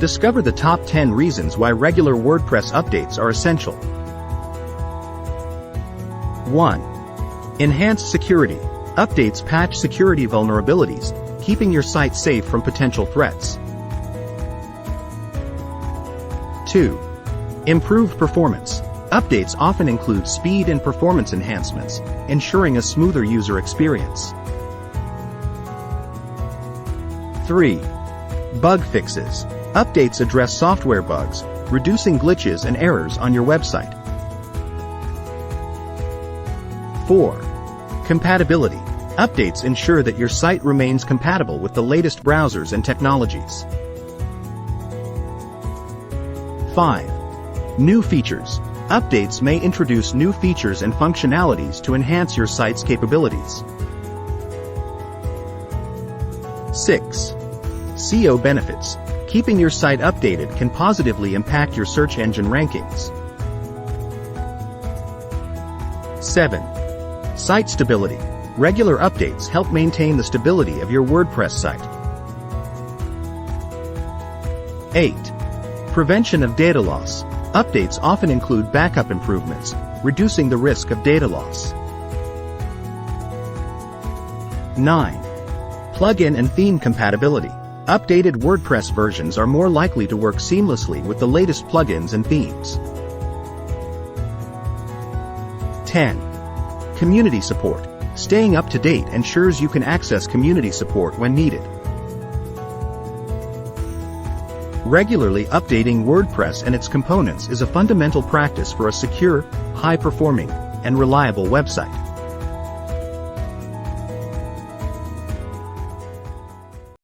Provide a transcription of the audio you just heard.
Discover the top 10 reasons why regular WordPress updates are essential. 1. Enhanced security. Updates patch security vulnerabilities, keeping your site safe from potential threats. 2. Improved performance. Updates often include speed and performance enhancements, ensuring a smoother user experience. 3. Bug fixes. Updates address software bugs, reducing glitches and errors on your website. 4. Compatibility. Updates ensure that your site remains compatible with the latest browsers and technologies. 5. New features. Updates may introduce new features and functionalities to enhance your site's capabilities. 6. SEO benefits. Keeping your site updated can positively impact your search engine rankings. 7. Site stability. Regular updates help maintain the stability of your WordPress site. 8. Prevention of data loss. Updates often include backup improvements, reducing the risk of data loss. 9. Plugin and theme compatibility. Updated WordPress versions are more likely to work seamlessly with the latest plugins and themes. 10. Community support. Staying up to date ensures you can access community support when needed. Regularly updating WordPress and its components is a fundamental practice for a secure, high-performing, and reliable website.